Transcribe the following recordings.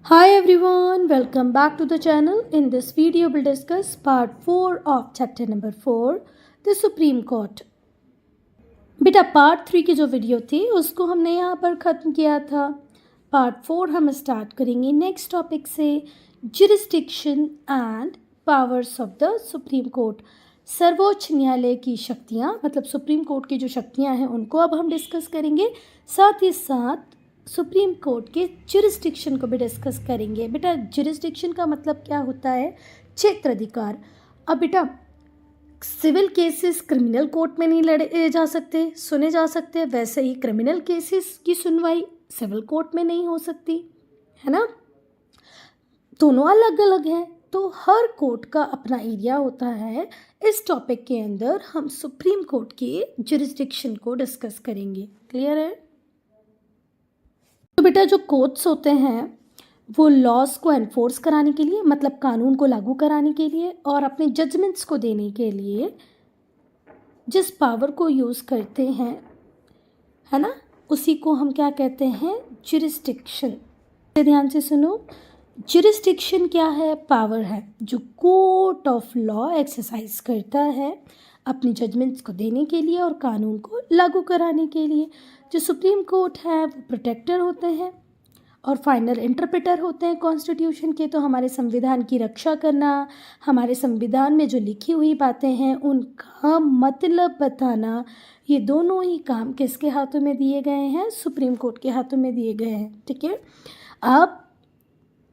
Hi everyone, welcome back to the channel. In this video, we'll discuss part 4 of chapter number 4, the Supreme Court. बेटा part 3 की जो video थी उसको हमने यहाँ पर ख़त्म किया था. पार्ट 4 हम स्टार्ट करेंगे नेक्स्ट टॉपिक से, jurisdiction and powers of the supreme court. सर्वोच्च न्यायालय की शक्तियाँ, मतलब सुप्रीम कोर्ट की जो शक्तियाँ हैं उनको अब हम डिस्कस करेंगे. साथ ही साथ सुप्रीम कोर्ट के जुरिस्डिक्शन को भी डिस्कस करेंगे. बेटा जुरिस्डिक्शन का मतलब क्या होता है? क्षेत्राधिकार. अब बेटा सिविल केसेस क्रिमिनल कोर्ट में नहीं लड़े जा सकते, सुने जा सकते, वैसे ही क्रिमिनल केसेस की सुनवाई सिविल कोर्ट में नहीं हो सकती, है ना. दोनों अलग अलग हैं, तो हर कोर्ट का अपना एरिया होता है. इस टॉपिक के अंदर हम सुप्रीम कोर्ट के जुरिस्डिक्शन को डिस्कस करेंगे. क्लियर है? तो बेटा जो कोर्ट्स होते हैं वो लॉज को एनफोर्स कराने के लिए, मतलब कानून को लागू कराने के लिए और अपने जजमेंट्स को देने के लिए जिस पावर को यूज़ करते हैं, है ना, उसी को हम क्या कहते हैं? जुरिस्डिक्शन. ध्यान से सुनो, जुरिस्डिक्शन क्या है? पावर है जो कोर्ट ऑफ लॉ एक्सरसाइज करता है अपने जजमेंट्स को देने के लिए और कानून को लागू कराने के लिए. जो सुप्रीम कोर्ट है वो प्रोटेक्टर होते हैं और फाइनल इंटरप्रेटर होते हैं कॉन्स्टिट्यूशन के. तो हमारे संविधान की रक्षा करना, हमारे संविधान में जो लिखी हुई बातें हैं उनका मतलब बताना, ये दोनों ही काम किसके हाथों में दिए गए हैं? सुप्रीम कोर्ट के हाथों में दिए गए हैं. ठीक है. अब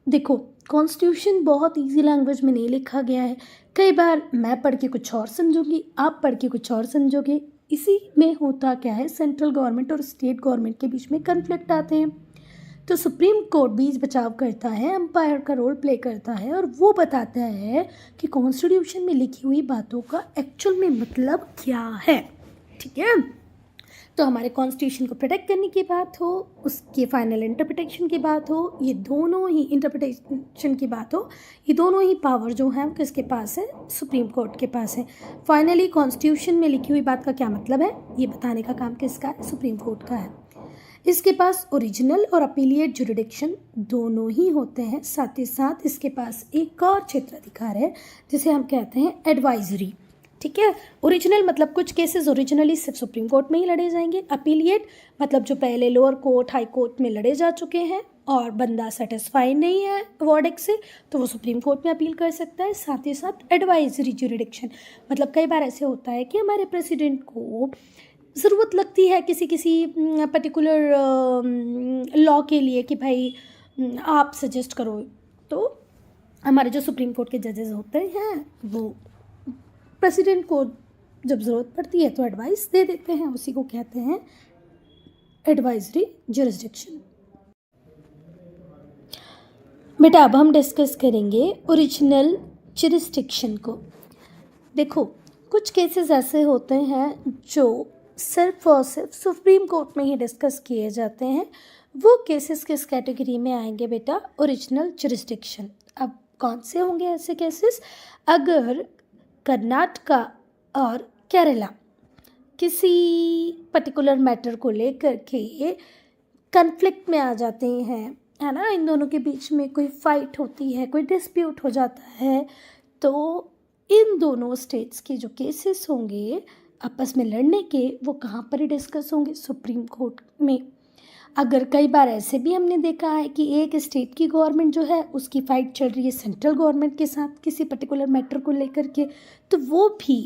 देखो, कॉन्स्टिट्यूशन बहुत इजी लैंग्वेज में नहीं लिखा गया है. कई बार मैं पढ़ के कुछ और समझूंगी, आप पढ़ के कुछ और समझोगे. इसी में होता क्या है, सेंट्रल गवर्नमेंट और स्टेट गवर्नमेंट के बीच में कन्फ्लिक्ट आते हैं. तो सुप्रीम कोर्ट बीच बचाव करता है, एम्पायर का रोल प्ले करता है और वो बताता है कि कॉन्स्टिट्यूशन में लिखी हुई बातों का एक्चुअल में मतलब क्या है. ठीक है. तो हमारे कॉन्स्टिट्यूशन को प्रोटेक्ट करने की बात हो, उसके फाइनल इंटरप्रिटेशन की बात हो, ये दोनों ही इंटरप्रिटेशन की बात हो, ये दोनों ही पावर जो हैं वो किसके पास है? सुप्रीम कोर्ट के पास है. फाइनली कॉन्स्टिट्यूशन में लिखी हुई बात का क्या मतलब है ये बताने का काम किसका है? सुप्रीम कोर्ट का है. इसके पास ओरिजिनल और अपीलिएट जुरिडिक्शन दोनों ही होते हैं. साथ ही साथ इसके पास एक और क्षेत्राधिकार है जिसे हम कहते हैं एडवाइजरी. ठीक है. ओरिजिनल मतलब कुछ केसेस ओरिजिनली सिर्फ सुप्रीम कोर्ट में ही लड़े जाएंगे. अपीलिएट मतलब जो पहले लोअर कोर्ट, हाई कोर्ट में लड़े जा चुके हैं और बंदा सेटिस्फाई नहीं है वर्डिक्ट से, तो वो सुप्रीम कोर्ट में अपील कर सकता है. साथ ही साथ एडवाइजरी जुरिडिक्शन मतलब कई बार ऐसे होता है कि हमारे प्रेसिडेंट को ज़रूरत लगती है किसी पर्टिकुलर लॉ के लिए कि भाई आप सजेस्ट करो, तो हमारे जो सुप्रीम कोर्ट के जजेस होते हैं वो प्रेसिडेंट को जब ज़रूरत पड़ती है तो एडवाइस दे देते हैं. उसी को कहते हैं एडवाइजरी जुरिस्डिक्शन. बेटा अब हम डिस्कस करेंगे ओरिजिनल जुरिस्डिक्शन को. देखो, कुछ केसेस ऐसे होते हैं जो सिर्फ और सिर्फ सुप्रीम कोर्ट में ही डिस्कस किए जाते हैं. वो केसेस किस कैटेगरी में आएंगे बेटा? Original jurisdiction. अब कौन से होंगे ऐसे केसेस? अगर कर्नाटका और केरला किसी पर्टिकुलर मैटर को लेकर के कन्फ्लिक्ट में आ जाते हैं, है ना, इन दोनों के बीच में कोई फाइट होती है, कोई डिस्प्यूट हो जाता है, तो इन दोनों स्टेट्स के जो केसेस होंगे आपस में लड़ने के, वो कहाँ पर ही डिस्कस होंगे? सुप्रीम कोर्ट में. अगर कई बार ऐसे भी हमने देखा है कि एक स्टेट की गवर्नमेंट जो है उसकी फ़ाइट चल रही है सेंट्रल गवर्नमेंट के साथ किसी पर्टिकुलर मैटर को लेकर के, तो वो भी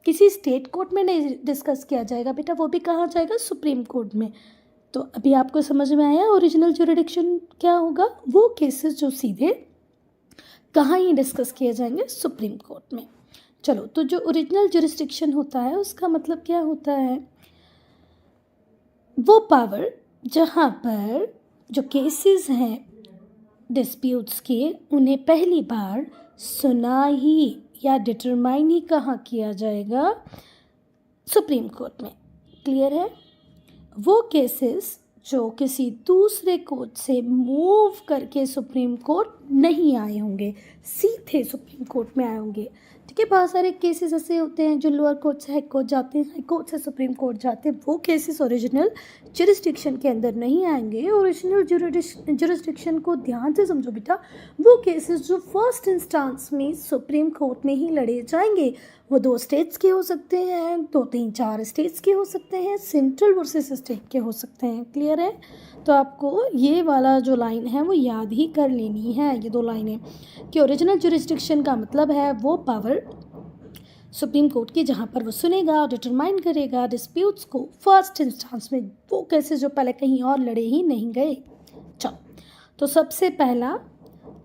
किसी स्टेट कोर्ट में नहीं डिस्कस किया जाएगा बेटा, वो भी कहाँ जाएगा? सुप्रीम कोर्ट में. तो अभी आपको समझ में आया ओरिजिनल जुरिडिक्शन क्या होगा? वो केसेस जो सीधे कहाँ ही डिस्कस किए जाएंगे? सुप्रीम कोर्ट में. चलो, तो जो ओरिजिनल जुरिस्डिक्शन होता है उसका मतलब क्या होता है? वो पावर जहाँ पर जो केसेस हैं डिस्प्यूट्स के, उन्हें पहली बार सुना ही या डिटरमाइन ही कहाँ किया जाएगा? सुप्रीम कोर्ट में. क्लियर है? वो केसेस जो किसी दूसरे कोर्ट से मूव करके सुप्रीम कोर्ट नहीं आए होंगे, सीधे सुप्रीम कोर्ट में आए होंगे, ठीक है। बहुत सारे केसेस ऐसे होते हैं जो लोअर कोर्ट से हाई कोर्ट जाते हैं, हाई कोर्ट से सुप्रीम कोर्ट जाते हैं, वो केसेस ओरिजिनल जुरिस्डिक्शन के अंदर नहीं आएंगे। ओरिजिनल जुरिस्डिक्शन को ध्यान से समझो बेटा, वो केसेस जो फर्स्ट इंस्टांस में सुप्रीम कोर्ट में ही लड़े जाएंगे, वो 2 स्टेट्स के हो सकते हैं, 2, 3, 4 स्टेट्स के हो सकते हैं, सेंट्रल वर्सेस स्टेट के हो सकते हैं। क्लियर है? तो आपको ये वाला जो लाइन है वो याद ही कर लेनी है, ये 2 लाइनें, कि ओरिजिनल जुरिस्डिक्शन का मतलब है वो पावर सुप्रीम कोर्ट की, जहाँ पर वो सुनेगा और डिटरमाइन करेगा डिस्प्यूट्स को फर्स्ट इंस्टांस में, वो केसेस जो पहले कहीं और लड़े ही नहीं गए। चलो, तो सबसे पहला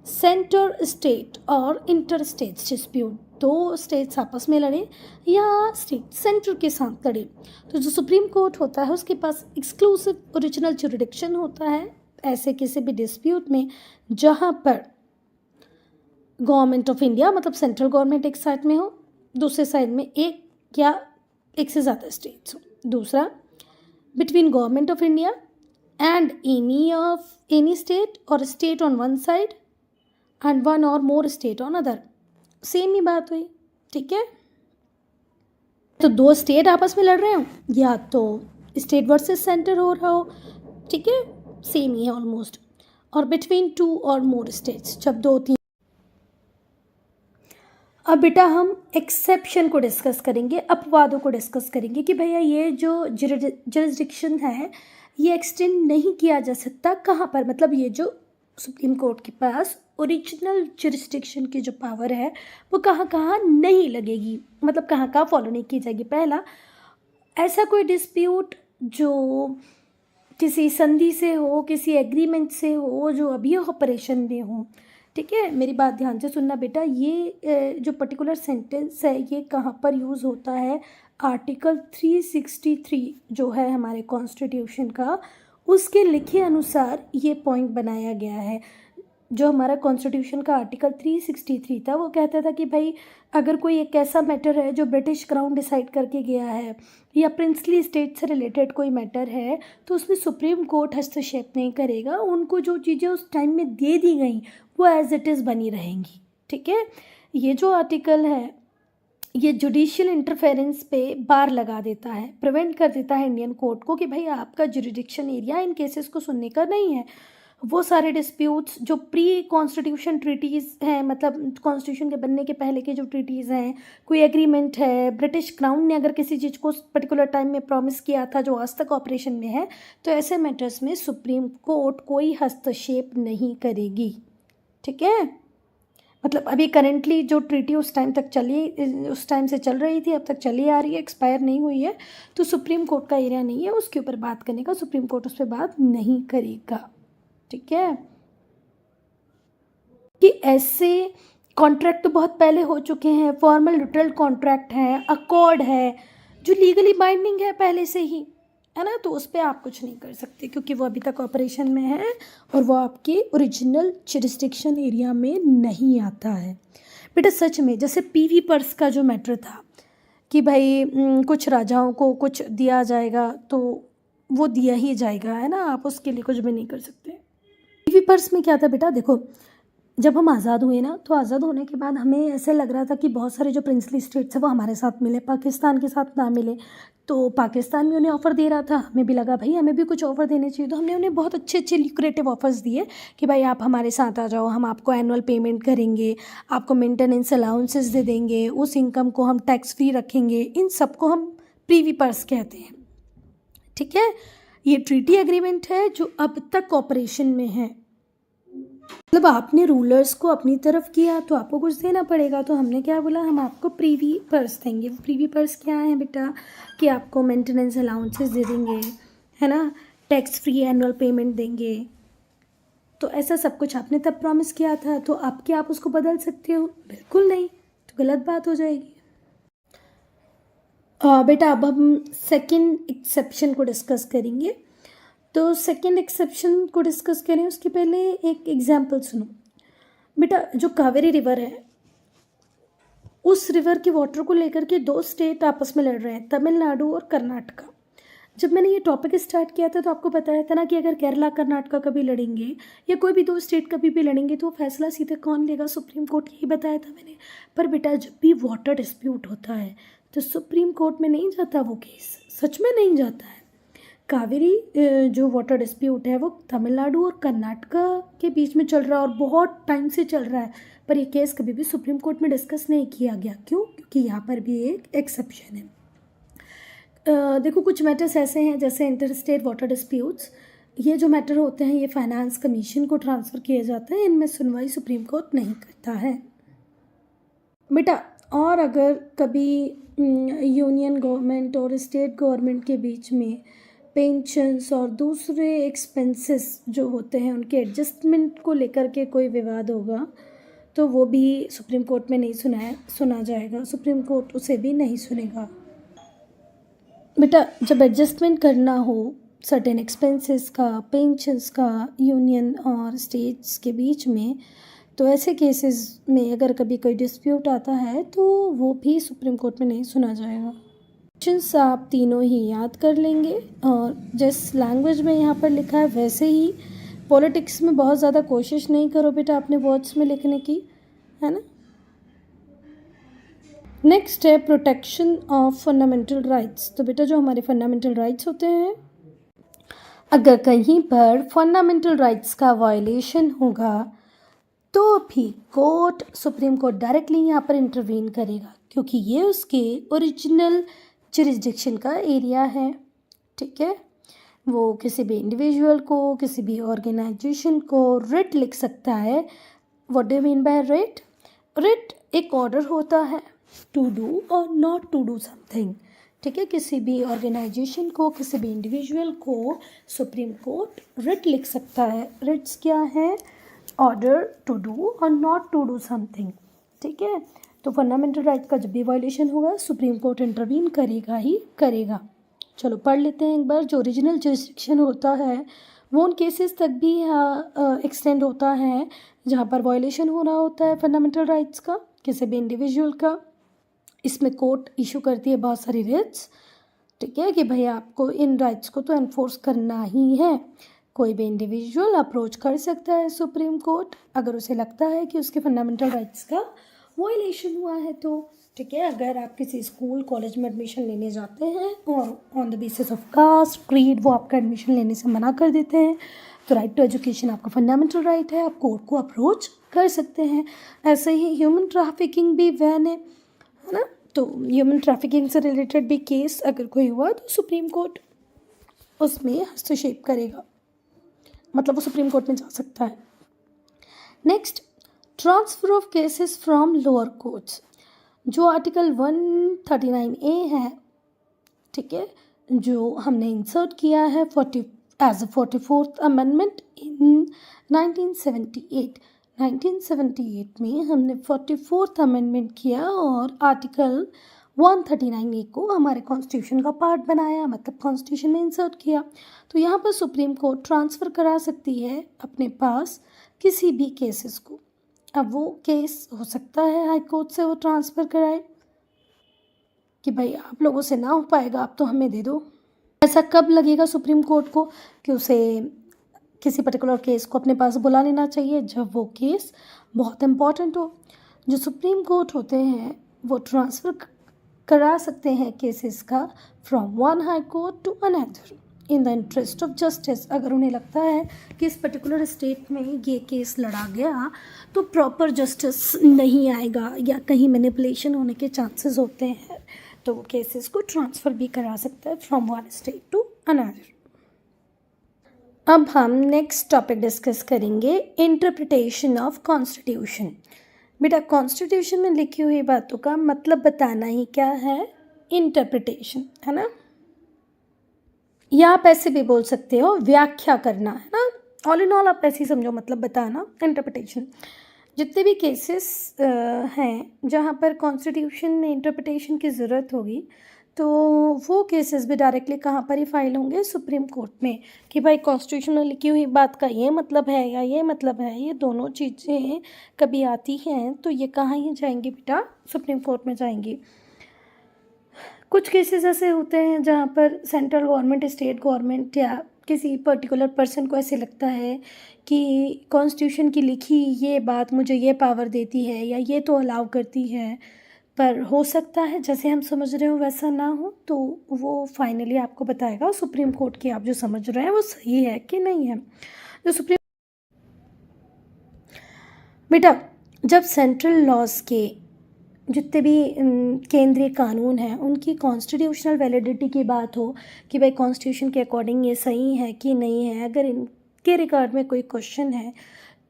सेंटर स्टेट और इंटर स्टेट्स डिस्प्यूट, 2 स्टेट्स आपस में लड़े या स्टेट सेंटर के साथ लड़े, तो जो सुप्रीम कोर्ट होता है उसके पास एक्सक्लूसिव ओरिजिनल जुरिडिक्शन होता है ऐसे किसी भी डिस्प्यूट में जहाँ पर गवर्नमेंट ऑफ इंडिया मतलब सेंट्रल गवर्नमेंट एक साइड में हो, दूसरे साइड में एक या एक से ज़्यादा स्टेट्स हो। दूसरा, between Government of India and any state और state on one side and 1 और more state on other, same ही बात हुई। ठीक है, तो 2 स्टेट आपस में लड़ रहे हो या तो स्टेट वर्सेस सेंटर हो रहा हो, ठीक है, सेम ही है ऑलमोस्ट। और बिटवीन 2 और मोर स्टेट्स, जब 2-3। अब बेटा हम एक्सेप्शन को डिस्कस करेंगे, अपवादों को डिस्कस करेंगे कि भैया ये जो जुरिस्डिक्शन है ये एक्सटेंड नहीं किया जा सकता कहाँ पर, मतलब ये जो सुप्रीम कोर्ट के पास ओरिजिनल जुरिस्डिक्शन की जो पावर है वो कहाँ कहाँ नहीं लगेगी, मतलब कहाँ कहाँ फॉलो नहीं की जाएगी। पहला, ऐसा कोई डिस्प्यूट जो किसी संधि से हो, किसी एग्रीमेंट से हो, जो अभी ऑपरेशन में हो। ठीक है, मेरी बात ध्यान से सुनना बेटा, ये जो पर्टिकुलर सेंटेंस है ये कहाँ पर यूज़ होता है, आर्टिकल 363 जो है हमारे कॉन्स्टिट्यूशन का, उसके लिखे अनुसार ये पॉइंट बनाया गया है। जो हमारा कॉन्स्टिट्यूशन का आर्टिकल 363 था वो कहता था कि भाई अगर कोई एक ऐसा मैटर है जो ब्रिटिश क्राउन डिसाइड करके गया है या प्रिंसली स्टेट से रिलेटेड कोई मैटर है तो उसमें सुप्रीम कोर्ट हस्तक्षेप नहीं करेगा, उनको जो चीज़ें उस टाइम में दे दी गई वो एज इट इज़ बनी रहेंगी। ठीक है, ये जो आर्टिकल है ये जुडिशियल इंटरफेरेंस पे बार लगा देता है, प्रिवेंट कर देता है इंडियन कोर्ट को कि भाई आपका जुरिडिक्शन एरिया इन केसेस को सुनने का नहीं है। वो सारे डिस्प्यूट्स जो प्री कॉन्स्टिट्यूशन ट्रीटीज़ हैं, मतलब कॉन्स्टिट्यूशन के बनने के पहले के जो ट्रीटीज़ हैं, कोई एग्रीमेंट है, ब्रिटिश क्राउन ने अगर किसी चीज़ को पर्टिकुलर टाइम में प्रॉमिस किया था जो आज तक ऑपरेशन में है, तो ऐसे मैटर्स में सुप्रीम कोर्ट कोई हस्तक्षेप नहीं करेगी। ठीक है, मतलब अभी करेंटली जो ट्रीटी उस टाइम से चल रही थी, अब तक चली आ रही है, एक्सपायर नहीं हुई है, तो सुप्रीम कोर्ट का एरिया नहीं है उसके ऊपर बात करने का, सुप्रीम कोर्ट उस पर बात नहीं करेगा। ठीक है, कि ऐसे कॉन्ट्रैक्ट तो बहुत पहले हो चुके हैं, फॉर्मल न्यूट्रल कॉन्ट्रैक्ट है, अकॉर्ड है जो लीगली बाइंडिंग है पहले से ही, है ना, तो उस पर आप कुछ नहीं कर सकते क्योंकि वो अभी तक ऑपरेशन में है और वो आपके ओरिजिनल जुरिस्डिक्शन एरिया में नहीं आता है। बेटा सच में जैसे पीवी पर्स का जो मैटर था कि भाई कुछ राजाओं को कुछ दिया जाएगा तो वो दिया ही जाएगा, है ना, आप उसके लिए कुछ भी नहीं कर सकते। पीवी पर्स में क्या था बेटा, देखो जब हम आज़ाद हुए ना, तो आज़ाद होने के बाद हमें ऐसे लग रहा था कि बहुत सारे जो प्रिंसली स्टेट्स हैं वो हमारे साथ मिले, पाकिस्तान के साथ ना मिले, तो पाकिस्तान भी उन्हें ऑफ़र दे रहा था, हमें भी लगा भाई हमें भी कुछ ऑफ़र देने चाहिए, तो हमने उन्हें बहुत अच्छे अच्छे ल्यूक्रेटिव ऑफ़र्स दिए कि भाई आप हमारे साथ आ जाओ, हम आपको एनुअल पेमेंट करेंगे, आपको मेंटेनेंस अलाउंसेस दे देंगे, उस इनकम को हम टैक्स फ्री रखेंगे, इन सबको हम प्रीवी पर्स कहते हैं। ठीक है, ये ट्रीटी एग्रीमेंट है जो अब तक ऑपरेशन में है, मतलब आपने रूलर्स को अपनी तरफ किया तो आपको कुछ देना पड़ेगा, तो हमने क्या बोला, हम आपको प्रीवी पर्स देंगे। प्रीवी पर्स क्या है बेटा, कि आपको मेंटेनेंस अलाउंसेस दे देंगे, है ना, टैक्स फ्री एनुअल पेमेंट देंगे, तो ऐसा सब कुछ आपने तब प्रॉमिस किया था, तो अब क्या आप उसको बदल सकते हो? बिल्कुल नहीं, तो गलत बात हो जाएगी। बेटा अब हम सेकेंड एक्सेप्शन को डिस्कस करेंगे, तो सेकेंड एक्सेप्शन को डिस्कस करें उसके पहले एक एग्जाम्पल सुनो बेटा। जो कावेरी रिवर है उस रिवर के वाटर को लेकर के 2 स्टेट आपस में लड़ रहे हैं, तमिलनाडु और कर्नाटका। जब मैंने ये टॉपिक स्टार्ट किया था तो आपको बताया था ना कि अगर केरला कर्नाटका कभी लड़ेंगे या कोई भी दो स्टेट कभी भी लड़ेंगे तो फैसला सीधे कौन लेगा, सुप्रीम कोर्ट, यही बताया था मैंने। पर बेटा जब भी वाटर डिस्प्यूट होता है तो सुप्रीम कोर्ट में नहीं जाता वो केस, सच में नहीं जाता है। कावेरी जो वाटर डिस्प्यूट है वो तमिलनाडु और कर्नाटका के बीच में चल रहा है और बहुत टाइम से चल रहा है, पर ये केस कभी भी सुप्रीम कोर्ट में डिस्कस नहीं किया गया। क्यों? क्योंकि यहाँ पर भी एक एक्सेप्शन है। देखो कुछ मैटर्स ऐसे हैं जैसे इंटर स्टेट वाटर डिस्प्यूट्स, ये जो मैटर होते हैं ये फाइनेंस कमीशन को ट्रांसफ़र किए जाते हैं, इनमें सुनवाई सुप्रीम कोर्ट नहीं करता है बेटा। और अगर कभी यूनियन गवर्नमेंट और स्टेट गवर्नमेंट के बीच में पेंशन्स और दूसरे एक्सपेंसेस जो होते हैं उनके एडजस्टमेंट को लेकर के कोई विवाद होगा तो वो भी सुप्रीम कोर्ट में नहीं सुना जाएगा, सुप्रीम कोर्ट उसे भी नहीं सुनेगा बेटा। जब एडजस्टमेंट करना हो सर्टेन एक्सपेंसेस का, पेंशन्स का यूनियन और स्टेट्स के बीच में, तो ऐसे केसेस में अगर कभी कोई डिस्प्यूट आता है तो वो भी सुप्रीम कोर्ट में नहीं सुना जाएगा। क्वेश्चंस आप तीनों ही याद कर लेंगे और जिस लैंग्वेज में यहाँ पर लिखा है वैसे ही। पॉलिटिक्स में बहुत ज़्यादा कोशिश नहीं करो बेटा अपने वर्ड्स में लिखने की, है ना। नेक्स्ट है प्रोटेक्शन ऑफ फंडामेंटल राइट्स। तो बेटा जो हमारे फंडामेंटल राइट्स होते हैं, अगर कहीं पर फंडामेंटल राइट्स का वायलेशन होगा तो भी कोर्ट, सुप्रीम कोर्ट डायरेक्टली यहाँ पर इंटरवीन करेगा क्योंकि ये उसके ओरिजिनल जुरिस्डिक्शन का एरिया है, ठीक है। वो किसी भी इंडिविजुअल को, किसी भी ऑर्गेनाइजेशन को रिट लिख सकता है। What do you mean by writ? Writ एक ऑर्डर होता है टू डू और नॉट टू डू समथिंग, ठीक है। किसी भी ऑर्गेनाइजेशन को, किसी भी इंडिविजुअल को सुप्रीम कोर्ट रिट लिख सकता है। रिट्स क्या है? ऑर्डर टू डू और नॉट टू डू समथिंग, ठीक है। तो फंडामेंटल राइट का जब भी वायलेशन होगा सुप्रीम कोर्ट इंटरवीन करेगा ही करेगा। चलो पढ़ लेते हैं एक बार। जो ओरिजिनल जुरिस्डिक्शन होता है वो उन केसेस तक भी एक्सटेंड होता है जहाँ पर वायलेशन हो रहा होता है फंडामेंटल राइट्स का, किसी भी इंडिविजुअल का। इसमें कोर्ट इशू करती है बहुत सारी रिट्स, ठीक है, कि भाई आपको इन राइट्स को तो एनफोर्स करना ही है। कोई भी इंडिविजुअल अप्रोच कर सकता है सुप्रीम कोर्ट अगर उसे लगता है कि उसके फंडामेंटल राइट्स का वायलेशन हुआ है तो, ठीक है। अगर आप किसी स्कूल कॉलेज में एडमिशन लेने जाते हैं और on the basis of caste, creed वो आपका एडमिशन लेने से मना कर देते हैं तो राइट टू एजुकेशन आपका फंडामेंटल राइट है, आप कोर्ट को अप्रोच कर सकते हैं। ऐसे ही ह्यूमन ट्रैफिकिंग भी वैन है ना। तो ह्यूमन ट्रैफिकिंग से रिलेटेड भी केस अगर कोई हुआ तो सुप्रीम कोर्ट उसमें हस्तक्षेप करेगा, मतलब वो सुप्रीम कोर्ट में जा सकता है। Next, transfer of cases from lower courts. जो आर्टिकल 139A है, ठीक है, जो हमने इंसर्ट किया है as a 44th amendment in 1978 में हमने 44th अमेंडमेंट किया और आर्टिकल 139A को हमारे कॉन्स्टिट्यूशन का पार्ट बनाया, मतलब कॉन्स्टिट्यूशन में इंसर्ट किया। तो यहाँ पर सुप्रीम कोर्ट ट्रांसफ़र करा सकती है अपने पास किसी भी केसेस को। अब वो केस हो सकता है हाई कोर्ट से वो ट्रांसफ़र कराए कि भाई आप लोगों से ना हो पाएगा, आप तो हमें दे दो। ऐसा कब लगेगा सुप्रीम कोर्ट को कि उसे किसी पर्टिकुलर केस को अपने पास बुला लेना चाहिए? जब वो केस बहुत इम्पॉर्टेंट हो। जो सुप्रीम कोर्ट होते हैं वो ट्रांसफ़र करा सकते हैं केसेस का from one high court to another in the interest of justice. अगर उन्हें लगता है कि इस पर्टिकुलर स्टेट में ये केस लड़ा गया तो प्रॉपर जस्टिस नहीं आएगा या कहीं मैनिपुलेशन होने के चांसेस होते हैं, तो वो केसेस को ट्रांसफ़र भी करा सकता है from one state to another. अब हम नेक्स्ट टॉपिक डिस्कस करेंगे, इंटरप्रिटेशन ऑफ कॉन्स्टिट्यूशन। बेटा कॉन्स्टिट्यूशन में लिखी हुई बातों का मतलब बताना ही क्या है? इंटरप्रिटेशन, है ना। या आप ऐसे भी बोल सकते हो व्याख्या करना, है ना। ऑल इन ऑल आप ऐसे ही समझो, मतलब बताना, इंटरप्रिटेशन। जितने भी केसेस हैं जहाँ पर कॉन्स्टिट्यूशन में इंटरप्रिटेशन की ज़रूरत होगी तो वो केसेस भी डायरेक्टली कहाँ पर ही फाइल होंगे? सुप्रीम कोर्ट में, कि भाई कॉन्स्टिट्यूशन में लिखी हुई बात का ये मतलब है या ये मतलब है, ये दोनों चीज़ें कभी आती हैं तो ये कहाँ ही जाएंगी बेटा? सुप्रीम कोर्ट में जाएंगी। कुछ केसेस ऐसे होते हैं जहाँ पर सेंट्रल गवर्नमेंट, स्टेट गवर्नमेंट या किसी पर्टिकुलर पर्सन को ऐसे लगता है कि कॉन्स्टिट्यूशन की लिखी ये बात मुझे ये पावर देती है या ये तो अलाउ करती है, पर हो सकता है जैसे हम समझ रहे हो वैसा ना हो, तो वो फाइनली आपको बताएगा सुप्रीम कोर्ट की आप जो समझ रहे हैं वो सही है कि नहीं है। जो सुप्रीम बेटा, जब सेंट्रल लॉज के जितने भी केंद्रीय कानून हैं उनकी कॉन्स्टिट्यूशनल वैलिडिटी की बात हो कि भाई कॉन्स्टिट्यूशन के अकॉर्डिंग ये सही है कि नहीं है, अगर इनके रिगार्ड में कोई क्वेश्चन है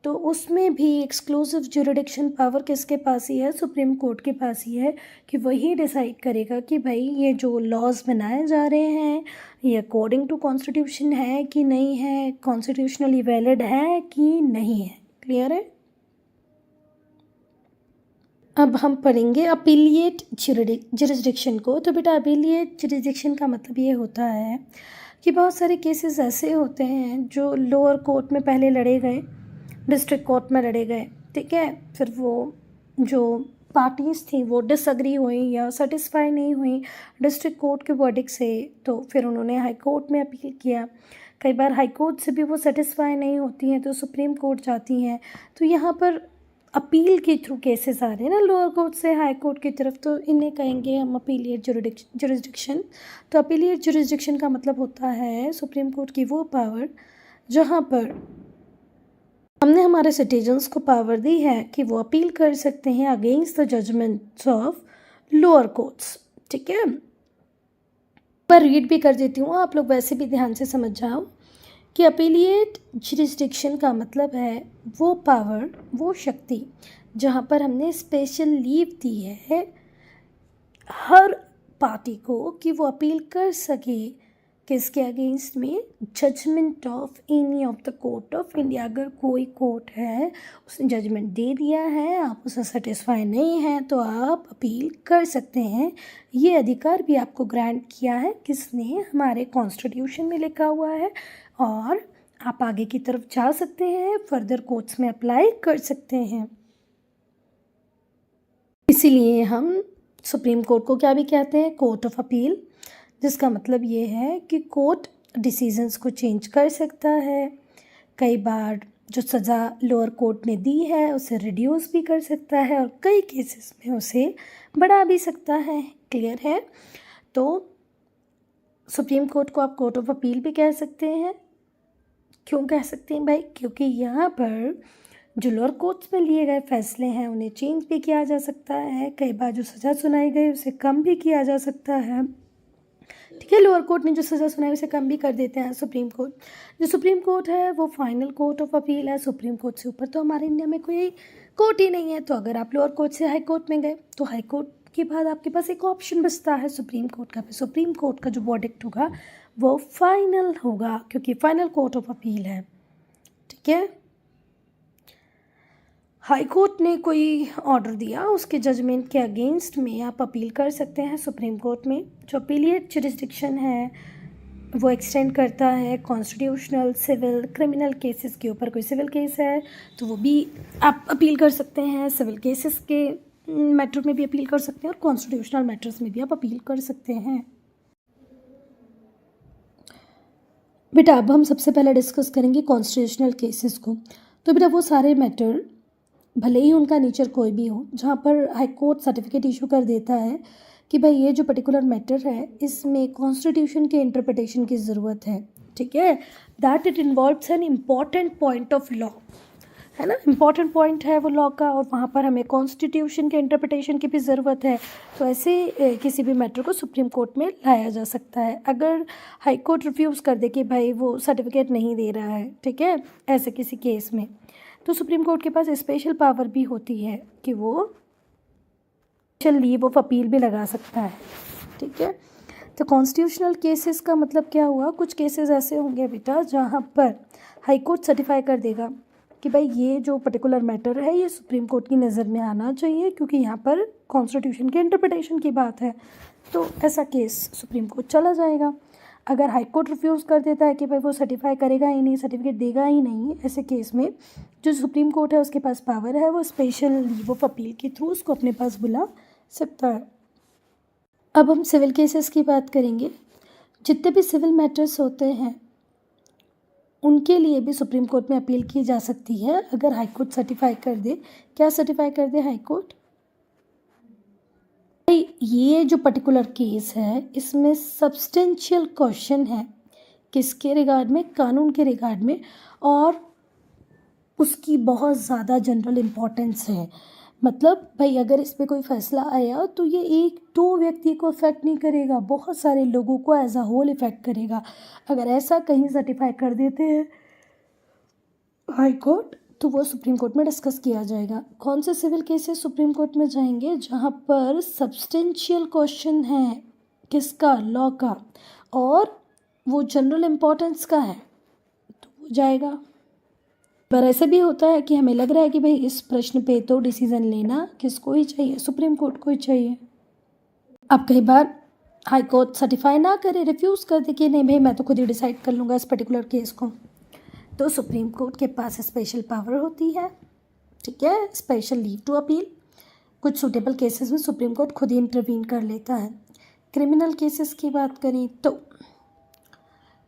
तो उसमें भी एक्सक्लूसिव ज्यूरिडिक्शन पावर किसके पास ही है? सुप्रीम कोर्ट के पास ही है, कि वही डिसाइड करेगा कि भाई ये जो लॉज बनाए जा रहे हैं ये अकॉर्डिंग टू कॉन्स्टिट्यूशन है कि नहीं है, कॉन्स्टिट्यूशनली वैलिड है कि नहीं है। क्लियर है? अब हम पढ़ेंगे अपीलिएट जुरिस्डिक्शन को। तो बेटा अपीलिएट जुरिस्डिक्शन का मतलब ये होता है कि बहुत सारे केसेस ऐसे होते हैं जो लोअर कोर्ट में पहले लड़े गए, डिस्ट्रिक्ट कोर्ट में लड़े गए, ठीक है, फिर वो जो पार्टीज़ थी वो डिसएग्री हुई या सेटिस्फाई नहीं हुई डिस्ट्रिक्ट कोर्ट के वर्डिक्ट से, तो फिर उन्होंने हाई कोर्ट में अपील किया। कई बार हाई कोर्ट से भी वो सेटिस्फाई नहीं होती हैं तो सुप्रीम कोर्ट जाती हैं। तो यहाँ पर अपील के थ्रू केसेस आ रहे हैं ना लोअर कोर्ट से हाई कोर्ट की तरफ, तो इन्हें कहेंगे हम अपीलिएट जुरिस्डिक्शन। तो अपीलिएट जुरिस्डिक्शन का मतलब होता है सुप्रीम कोर्ट की वो पावर जहाँ पर हमने हमारे सिटीजन्स को पावर दी है कि वो अपील कर सकते हैं against the judgements of lower courts. ठीक है, पर रीड भी कर देती हूँ, आप लोग वैसे भी ध्यान से समझ जाओ कि अपीलिएट जुरिस्डिक्शन का मतलब है वो पावर, वो शक्ति जहाँ पर हमने स्पेशल लीव दी है हर पार्टी को कि वो अपील कर सके किसके अगेंस्ट में? Judgment of any of the court of India. अगर कोई कोर्ट है उसने जजमेंट दे दिया है, आप उससे सेटिस्फाई नहीं हैं तो आप अपील कर सकते हैं। ये अधिकार भी आपको ग्रांट किया है किसने? हमारे कॉन्स्टिट्यूशन में लिखा हुआ है, और आप आगे की तरफ जा सकते हैं, फर्दर कोर्ट्स में अप्लाई कर सकते हैं। इसीलिए हम सुप्रीम कोर्ट को क्या भी कहते हैं? कोर्ट ऑफ अपील, जिसका मतलब ये है कि कोर्ट डिसीजंस को चेंज कर सकता है। कई बार जो सज़ा लोअर कोर्ट ने दी है उसे रिड्यूस भी कर सकता है और कई केसेस में उसे बढ़ा भी सकता है। क्लियर है? तो सुप्रीम कोर्ट को आप कोर्ट ऑफ अपील भी कह सकते हैं। क्यों कह सकते हैं भाई? क्योंकि यहाँ पर जो लोअर कोर्ट्स में लिए गए फैसले हैं उन्हें चेंज भी किया जा सकता है। कई बार जो सज़ा सुनाई गई उसे कम भी किया जा सकता है। ठीक है, लोअर कोर्ट ने जो सज़ा सुनाई उसे कम भी कर देते हैं सुप्रीम कोर्ट। जो सुप्रीम कोर्ट है वो फाइनल कोर्ट ऑफ अपील है। सुप्रीम कोर्ट से ऊपर तो हमारे इंडिया में कोई कोर्ट ही नहीं है। तो अगर आप लोअर कोर्ट से हाई कोर्ट में गए तो हाई कोर्ट के बाद आपके पास एक ऑप्शन बचता है सुप्रीम कोर्ट का। सुप्रीम कोर्ट का जो वर्डिक्ट होगा वो फाइनल होगा, क्योंकि फाइनल कोर्ट ऑफ अपील है। ठीक है, हाई कोर्ट ने कोई ऑर्डर दिया, उसके जजमेंट के अगेंस्ट में आप अपील कर सकते हैं सुप्रीम कोर्ट में। जो अपीलिएट जुरिस्डिक्शन है वो एक्सटेंड करता है कॉन्स्टिट्यूशनल, सिविल, क्रिमिनल केसेस के ऊपर। कोई सिविल केस है तो वो भी आप अपील कर सकते हैं, सिविल केसेस के मैटर में भी अपील कर सकते हैं और कॉन्स्टिट्यूशनल मैटर्स में भी आप अपील कर सकते हैं। बेटा अब हम सबसे पहले डिस्कस करेंगे कॉन्स्टिट्यूशनल केसेस को। तो बेटा वो सारे मैटर भले ही उनका नेचर कोई भी हो, जहाँ पर हाई कोर्ट सर्टिफिकेट इशू कर देता है कि भाई ये जो पर्टिकुलर मैटर है इसमें कॉन्स्टिट्यूशन के इंटरप्रिटेशन की ज़रूरत है। ठीक है, that it involves an important point of law, है ना, इम्पॉर्टेंट पॉइंट है वो लॉ का, और वहाँ पर हमें कॉन्स्टिट्यूशन के इंटरप्रिटेशन की भी ज़रूरत है। तो ऐसे किसी भी मैटर को सुप्रीम कोर्ट में लाया जा सकता है। अगर हाई कोर्ट रिफ्यूज़ कर दे कि भाई वो सर्टिफिकेट नहीं दे रहा है, ठीक है, ऐसे किसी केस में, तो सुप्रीम कोर्ट के पास स्पेशल पावर भी होती है कि वो स्पेशल लीव ऑफ अपील भी लगा सकता है। ठीक है, तो कॉन्स्टिट्यूशनल केसेस का मतलब क्या हुआ? कुछ केसेस ऐसे होंगे बेटा जहाँ पर हाई कोर्ट सर्टिफाई कर देगा कि भाई ये जो पर्टिकुलर मैटर है ये सुप्रीम कोर्ट की नज़र में आना चाहिए, क्योंकि यहाँ पर कॉन्स्टिट्यूशन के इंटरप्रिटेशन की बात है। तो ऐसा केस सुप्रीम कोर्ट चला जाएगा। अगर हाई कोर्ट रिफ्यूज़ कर देता है कि भाई वो सर्टिफाई करेगा ही नहीं, सर्टिफिकेट देगा ही नहीं, ऐसे केस में जो सुप्रीम कोर्ट है उसके पास पावर है, वो स्पेशल लीव ऑफ अपील के थ्रू उसको अपने पास बुला सकता है। अब हम सिविल केसेस की बात करेंगे। जितने भी सिविल मैटर्स होते हैं उनके लिए भी सुप्रीम कोर्ट में अपील की जा सकती है अगर हाई कोर्ट सर्टिफाई कर दे। क्या सर्टिफाई कर दे हाई कोर्ट? भाई ये जो पर्टिकुलर केस है इसमें सब्सटेंशियल क्वेश्चन है, किसके रिगार्ड में? कानून के रिगार्ड में, और उसकी बहुत ज़्यादा जनरल इम्पोर्टेंस है। मतलब भाई अगर इस पे कोई फैसला आया तो ये एक दो व्यक्ति को इफेक्ट नहीं करेगा, बहुत सारे लोगों को एज अ होल इफेक्ट करेगा। अगर ऐसा कहीं सर्टिफाई कर देते हैं हाई कोर्ट तो वो सुप्रीम कोर्ट में डिस्कस किया जाएगा। कौन से सिविल केसेस सुप्रीम कोर्ट में जाएंगे? जहाँ पर सब्सटेंशियल क्वेश्चन है, किसका? लॉ का, और वो जनरल इम्पोर्टेंस का है, तो वो जाएगा। पर ऐसे भी होता है कि हमें लग रहा है कि भाई इस प्रश्न पे तो डिसीजन लेना किसको ही चाहिए? सुप्रीम कोर्ट को ही चाहिए। अब कई बार हाई कोर्ट सर्टिफाई ना करे, रिफ्यूज़ कर दे कि नहीं भाई मैं तो खुद ही डिसाइड कर लूँगा इस पर्टिकुलर केस को, तो सुप्रीम कोर्ट के पास स्पेशल पावर होती है, ठीक है, स्पेशल लीव टू अपील। कुछ सूटेबल केसेस में सुप्रीम कोर्ट खुद ही इंटरवीन कर लेता है। क्रिमिनल केसेस की बात करें तो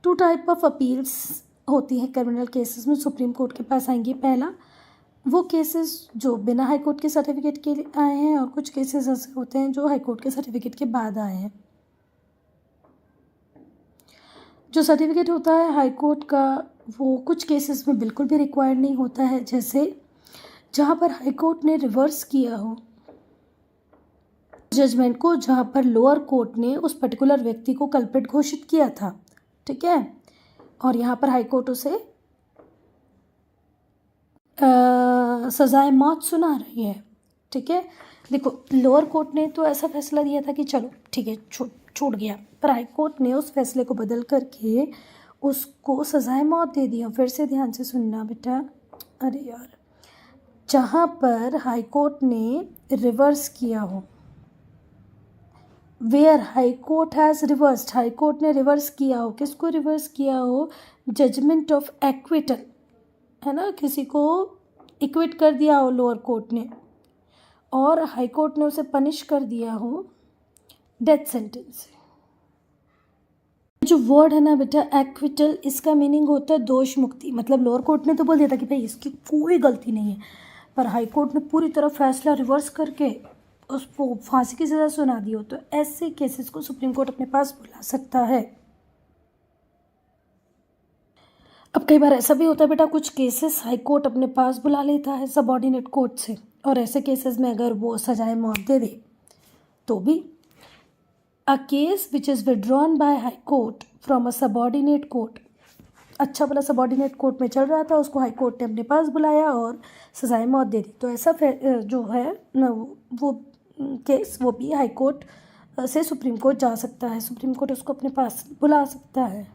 2 टाइप ऑफ अपील्स होती है क्रिमिनल केसेस में सुप्रीम कोर्ट के पास आएंगी। पहला वो केसेस जो बिना हाई कोर्ट के सर्टिफिकेट के आए हैं, और कुछ केसेस ऐसे होते हैं जो हाई कोर्ट के सर्टिफिकेट के बाद आए हैं। जो सर्टिफिकेट होता है हाई कोर्ट का वो कुछ केसेस में बिल्कुल भी रिक्वायर्ड नहीं होता है, जैसे जहाँ पर हाई कोर्ट ने रिवर्स किया हो जजमेंट को, जहाँ पर लोअर कोर्ट ने उस पर्टिकुलर व्यक्ति को कल्प्रिट घोषित किया था, ठीक है, और यहाँ पर हाई कोर्ट उसे सजाए मौत सुना रही है, ठीक है। देखो लोअर कोर्ट ने तो ऐसा फैसला दिया था कि चलो ठीक है छूट गया, पर हाई कोर्ट ने उस फैसले को बदल करके उसको सजाए मौत दे दिया। फिर से ध्यान से सुनना बेटा, अरे यार, जहाँ पर हाई कोर्ट ने रिवर्स किया हो, where high court has reversed, high court ने रिवर्स किया हो, किसको रिवर्स किया हो? जजमेंट ऑफ एक्विटल, है ना, किसी को इक्विट कर दिया हो लोअर कोर्ट ने, और हाई कोर्ट ने उसे पनिश कर दिया हो डेथ सेंटेंस। जो वर्ड है ना बेटा एक्विटल, इसका मीनिंग होता है दोष मुक्ति। मतलब लोअर कोर्ट ने तो बोल दिया था कि भाई इसकी कोई गलती नहीं है, पर हाई कोर्ट ने पूरी तरह फैसला रिवर्स करके उसको फांसी की सज़ा सुना दी हो, तो ऐसे केसेस को सुप्रीम कोर्ट अपने पास बुला सकता है। अब कई बार ऐसा भी होता है बेटा, कुछ केसेस हाई कोर्ट अपने पास बुला लेता है सबऑर्डिनेट कोर्ट से, और ऐसे केसेस में अगर वो सजाए मौत दे दे तो भी a case which is withdrawn by high court from a subordinate court, अच्छा भला सबऑर्डिनेट कोर्ट में चल रहा था, उसको हाई कोर्ट ने अपने पास बुलाया और सजाए मौत दे दी, तो ऐसा जो है वो केस वो भी हाई कोर्ट से सुप्रीम कोर्ट जा सकता है, सुप्रीम कोर्ट उसको अपने पास बुला सकता है।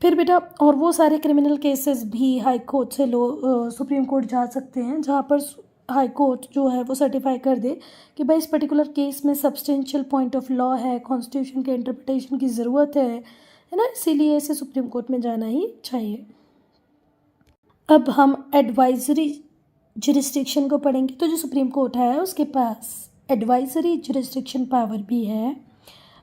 फिर बेटा और वो सारे क्रिमिनल केसेस भी हाई कोर्ट से सुप्रीम कोर्ट जा सकते हैं, जहाँ पर हाई कोर्ट जो है वो सर्टिफाई कर दे कि भाई इस पर्टिकुलर केस में सब्सटेंशियल पॉइंट ऑफ लॉ है, कॉन्स्टिट्यूशन के इंटरप्रिटेशन की ज़रूरत है ना, इसीलिए इसे सुप्रीम कोर्ट में जाना ही चाहिए। अब हम एडवाइजरी जुरिस्डिक्शन को पढ़ेंगे। तो जो सुप्रीम कोर्ट है उसके पास एडवाइजरी जुरिस्डिक्शन पावर भी है,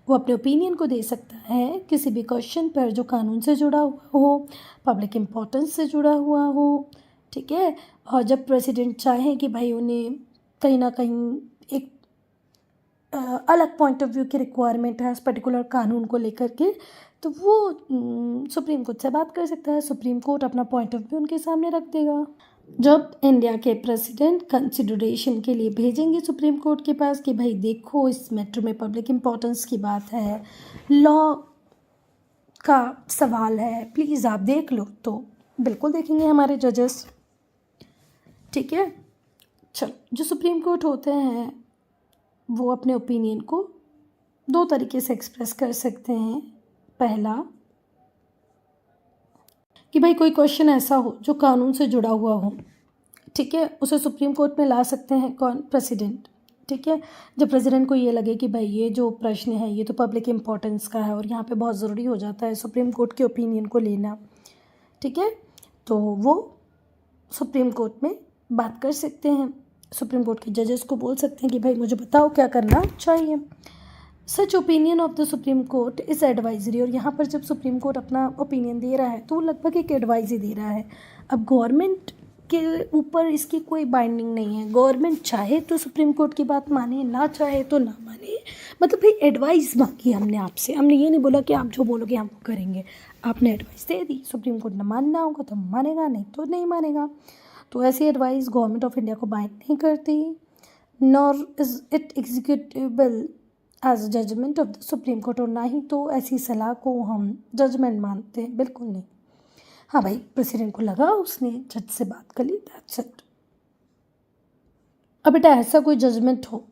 वो अपने ओपिनियन को दे सकता है किसी भी क्वेश्चन पर जो कानून से जुड़ा हुआ हो, पब्लिक इम्पोर्टेंस से जुड़ा हुआ हो, ठीक है। और जब प्रेसिडेंट चाहें कि भाई उन्हें कहीं ना कहीं एक अलग पॉइंट ऑफ व्यू की रिक्वायरमेंट है इस पर्टिकुलर कानून को लेकर के, तो वो सुप्रीम कोर्ट से बात कर सकता है, सुप्रीम कोर्ट अपना पॉइंट ऑफ व्यू उनके सामने रख देगा। जब इंडिया के प्रेसिडेंट कंसिडरेशन के लिए भेजेंगे सुप्रीम कोर्ट के पास कि भाई देखो इस मैटर में पब्लिक इम्पोर्टेंस की बात है, लॉ का सवाल है, प्लीज़ आप देख लो, तो बिल्कुल देखेंगे हमारे जजेस, ठीक है। चलो, जो सुप्रीम कोर्ट होते हैं वो अपने ओपिनियन को 2 तरीके से एक्सप्रेस कर सकते हैं। पहला कि भाई कोई क्वेश्चन ऐसा हो जो कानून से जुड़ा हुआ हो, ठीक है, उसे सुप्रीम कोर्ट में ला सकते हैं कौन? प्रेसिडेंट, ठीक है। जब प्रेसिडेंट को ये लगे कि भाई ये जो प्रश्न है ये तो पब्लिक इम्पोर्टेंस का है और यहाँ पे बहुत ज़रूरी हो जाता है सुप्रीम कोर्ट के ओपिनियन को लेना, ठीक है, तो वो सुप्रीम कोर्ट में बात कर सकते हैं, सुप्रीम कोर्ट के जजेस को बोल सकते हैं कि भाई मुझे बताओ क्या करना चाहिए। Such opinion of the supreme Court is advisory. और यहाँ पर जब सुप्रीम कोर्ट अपना ओपिनियन दे रहा है तो वो लगभग एक एडवाइस ही दे रहा है। अब गवर्नमेंट के ऊपर इसकी कोई बाइंडिंग नहीं है। गवर्नमेंट चाहे तो सुप्रीम कोर्ट की बात माने, ना चाहे तो ना माने। मतलब भाई एडवाइस मांगी हमने आपसे, हमने ये नहीं बोला कि आप जो बोलोगे हम वो करेंगे। आपने एडवाइस दे दी, सुप्रीम कोर्ट ने मानना होगा तो मानेगा, नहीं तो नहीं मानेगा। तो ऐसी एडवाइस गवर्नमेंट ऑफ इंडिया को बाइंड नहीं करती, nor is it executable as judgment of the supreme court. और ना ही तो ऐसी सलाह को हम जजमेंट मानते हैं, बिल्कुल नहीं। हाँ भाई, प्रेसिडेंट को लगा, उसने जज से बात कर ली, दैट्स इट। अब बेटा ऐसा कोई जजमेंट हो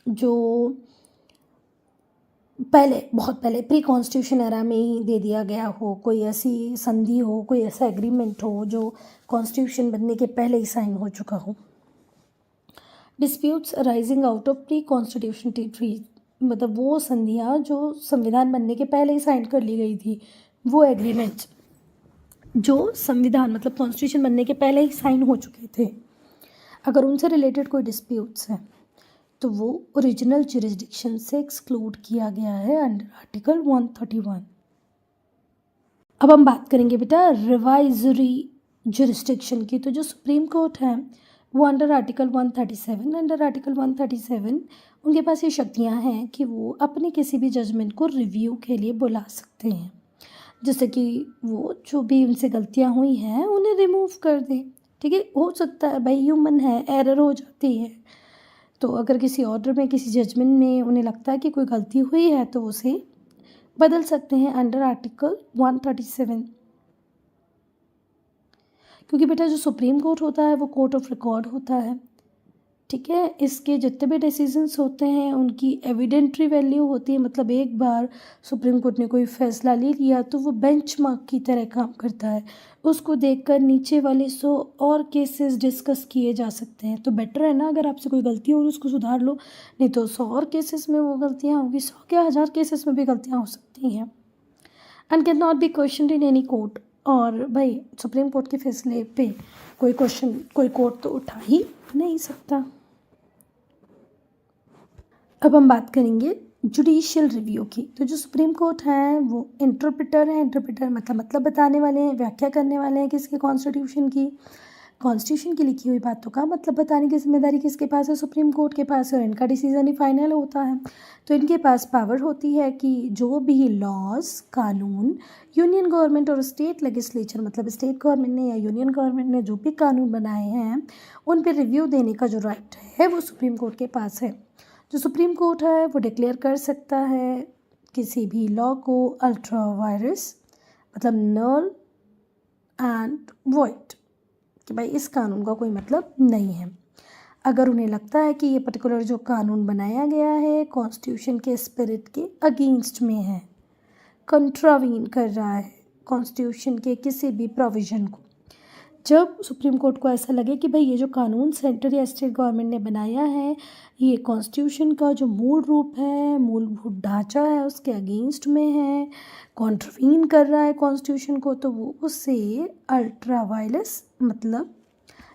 जो पहले, बहुत पहले, प्री कॉन्स्टिट्यूशन एरा में ही दे दिया गया हो, कोई ऐसी संधि हो, कोई ऐसा एग्रीमेंट हो जो कॉन्स्टिट्यूशन बनने के पहले ही साइन हो चुका हो। Disputes arising out of pre constitution treaty, मतलब वो संधियाँ जो संविधान बनने के पहले ही साइन कर ली गई थी, वो एग्रीमेंट जो संविधान मतलब कॉन्स्टिट्यूशन बनने के पहले ही साइन हो चुके थे, अगर उनसे रिलेटेड कोई डिस्प्यूट्स हैं तो वो ओरिजिनल जुरिस्डिक्शन से एक्सक्लूड किया गया है अंडर आर्टिकल 131। अब हम बात करेंगे बेटा रिवाइजरी जुरिस्डिक्शन की। तो जो सुप्रीम कोर्ट है वो अंडर आर्टिकल 137 उनके पास ये शक्तियाँ हैं कि वो अपने किसी भी जजमेंट को रिव्यू के लिए बुला सकते हैं, जैसे कि वो जो भी उनसे गलतियाँ हुई हैं उन्हें रिमूव कर दें। ठीक है, हो सकता है भाई, ह्यूमन है, एरर हो जाती है। तो अगर किसी ऑर्डर में, किसी जजमेंट में उन्हें लगता है कि कोई गलती हुई है तो उसे बदल सकते हैं अंडर आर्टिकल 137। क्योंकि बेटा जो सुप्रीम कोर्ट होता है वो कोर्ट ऑफ रिकॉर्ड होता है। ठीक है, इसके जितने भी डिसीजंस होते हैं उनकी एविडेंट्री वैल्यू होती है। मतलब एक बार सुप्रीम कोर्ट ने कोई फैसला ले लिया तो वो बेंचमार्क की तरह काम करता है। उसको देखकर नीचे वाले 100 और केसेस डिस्कस किए जा सकते हैं। तो बेटर है ना, अगर आपसे कोई गलती हो उसको सुधार लो, नहीं तो 100 और केसेस में वो गलतियाँ होंगी, 100 क्या 1000 केसेस में भी गलतियाँ हो सकती हैं। And can not be question in any court. और भाई सुप्रीम कोर्ट के फैसले पे कोई क्वेश्चन, कोई कोर्ट तो उठा ही नहीं सकता। अब हम बात करेंगे जुडिशियल रिव्यू की। तो जो सुप्रीम कोर्ट है वो इंटरप्रेटर है। इंटरप्रेटर मतलब बताने वाले हैं, व्याख्या करने वाले हैं किसके, कॉन्स्टिट्यूशन की। कॉन्स्टिट्यूशन की लिखी हुई बातों का मतलब बताने की जिम्मेदारी किसके पास है, सुप्रीम कोर्ट के पास है। और इनका डिसीजन ही फाइनल होता है। तो इनके पास पावर होती है कि जो भी लॉज, कानून यूनियन गवर्नमेंट और स्टेट लेजिस्लेचर मतलब स्टेट गवर्नमेंट ने या यूनियन गवर्नमेंट ने जो भी कानून बनाए हैं उन पर रिव्यू देने का जो राइट है वो सुप्रीम कोर्ट के पास है। जो सुप्रीम कोर्ट है वो डिक्लेयर कर सकता है किसी भी लॉ को अल्ट्रा वायरस, मतलब नल एंड वॉइड, कि भाई इस कानून का कोई मतलब नहीं है। अगर उन्हें लगता है कि ये पर्टिकुलर जो कानून बनाया गया है कॉन्स्टिट्यूशन के स्पिरिट के अगेंस्ट में है, कंट्रावीन कर रहा है कॉन्स्टिट्यूशन के किसी भी प्रोविज़न को, जब सुप्रीम कोर्ट को ऐसा लगे कि भाई ये जो कानून सेंट्रल या स्टेट गवर्नमेंट ने बनाया है ये कॉन्स्टिट्यूशन का जो मूल रूप है, मूलभूत ढांचा है उसके अगेंस्ट में है, कॉन्ट्रवीन कर रहा है कॉन्स्टिट्यूशन को, तो वो उसे अल्ट्रा वायरस मतलब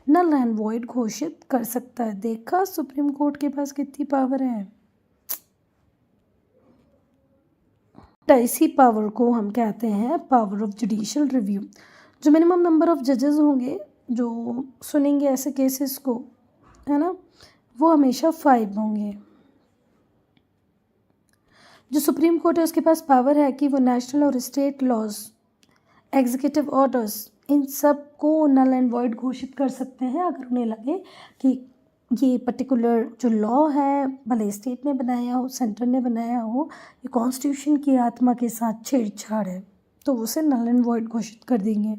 नल एंड वॉइड घोषित कर सकता है। देखा सुप्रीम कोर्ट के पास कितनी पावर है। इसी पावर को हम कहते हैं पावर ऑफ जुडिशियल रिव्यू। जो मिनिमम नंबर ऑफ जजेस होंगे जो सुनेंगे ऐसे केसेस को, है ना, वो हमेशा 5 होंगे। जो सुप्रीम कोर्ट है उसके पास पावर है कि वो नेशनल और स्टेट लॉज, एग्जीक्यूटिव ऑर्डर्स, इन सब को नल एंड वॉइड घोषित कर सकते हैं अगर उन्हें लगे कि ये पर्टिकुलर जो लॉ है भले स्टेट ने बनाया हो, सेंटर ने बनाया हो, ये कॉन्स्टिट्यूशन की आत्मा के साथ छेड़छाड़ है, तो उसे नल एंड वॉइड घोषित कर देंगे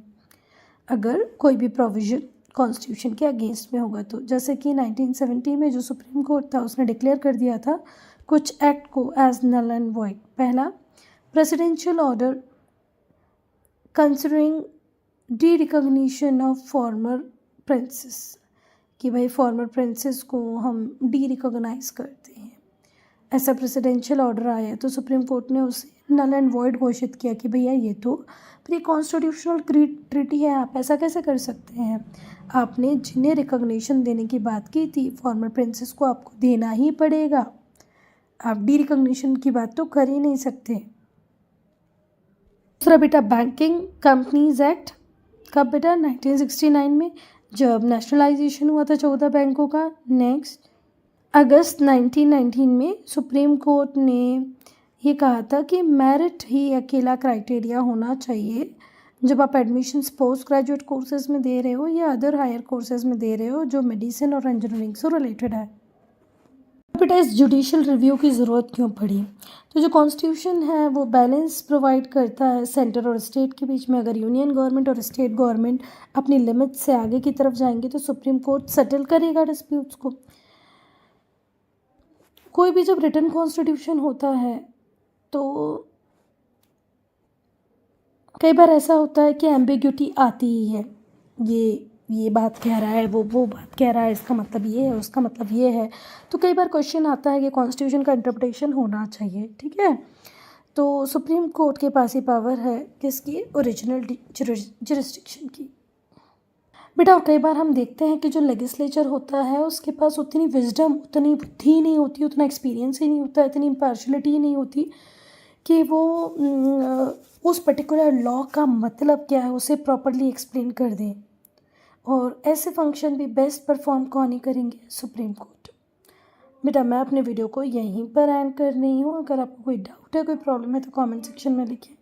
अगर कोई भी प्रोविज़न कॉन्स्टिट्यूशन के अगेंस्ट में होगा। तो जैसे कि 1970 में जो सुप्रीम कोर्ट था उसने डिक्लेयर कर दिया था कुछ एक्ट को एज नल एंड वॉइड। पहला, presidential order considering D recognition of former princess, कि भाई फॉर्मर प्रिंसेस को हम डी रिकॉग्नाइज करते हैं, ऐसा प्रेसिडेंशियल ऑर्डर आया तो सुप्रीम कोर्ट ने उसे नल एंड वॉइड घोषित किया कि भैया ये तो प्री कॉन्स्टिट्यूशनल ट्रीटी है, आप ऐसा कैसे कर सकते हैं। आपने जिन्हें रिकॉग्निशन देने की बात की थी फॉर्मर प्रिंसेस को आपको देना ही पड़ेगा। आप डी रिकॉग्निशन की बात तो कर ही नहीं सकते। दूसरा बेटा बैंकिंग कंपनीज एक्ट कब बेटा 1969 में, जब नेशनलाइजेशन हुआ था 14 बैंकों का। नेक्स्ट अगस्त 1919 में सुप्रीम कोर्ट ने ये कहा था कि मेरिट ही अकेला क्राइटेरिया होना चाहिए जब आप एडमिशन्स पोस्ट ग्रेजुएट कोर्सेज में दे रहे हो या अदर हायर कोर्सेज में दे रहे हो जो मेडिसिन और इंजीनियरिंग से रिलेटेड है। बेटा इस जुडिशल रिव्यू की ज़रूरत क्यों पड़ी? तो जो कॉन्स्टिट्यूशन है वो बैलेंस प्रोवाइड करता है सेंटर और स्टेट के बीच में। अगर यूनियन गवर्नमेंट और स्टेट गवर्नमेंट अपनी लिमिट से आगे की तरफ जाएंगे तो सुप्रीम कोर्ट सेटल करेगा डिस्प्यूट्स को। कोई भी जब रिटन कॉन्स्टिट्यूशन होता है तो कई बार ऐसा होता है कि एम्बिग्यूटी आती ही है, ये बात कह रहा है, वो बात कह रहा है, इसका मतलब ये है, उसका मतलब ये है। तो कई बार क्वेश्चन आता है कि कॉन्स्टिट्यूशन का इंटरप्रिटेशन होना चाहिए, ठीक है। तो सुप्रीम कोर्ट के पास ही पावर है किसकी? ओरिजिनल जुरिस्डिक्शन की। बेटा और कई बार हम देखते हैं कि जो लेजिस्लेचर होता है उसके पास उतनी विजडम, उतनी बुद्धि नहीं होती, उतना एक्सपीरियंस ही नहीं होता, इतनी इम्पार्शलिटी ही नहीं होती कि वो उस पर्टिकुलर लॉ का मतलब क्या है उसे प्रॉपरली एक्सप्लेन कर दें। और ऐसे फंक्शन भी बेस्ट परफॉर्म कौन ही करेंगे? Supreme court. बेटा मैं अपने वीडियो को यहीं पर एंड कर रही हूँ। अगर आपको कोई डाउट है, कोई प्रॉब्लम है तो कमेंट सेक्शन में लिखिए।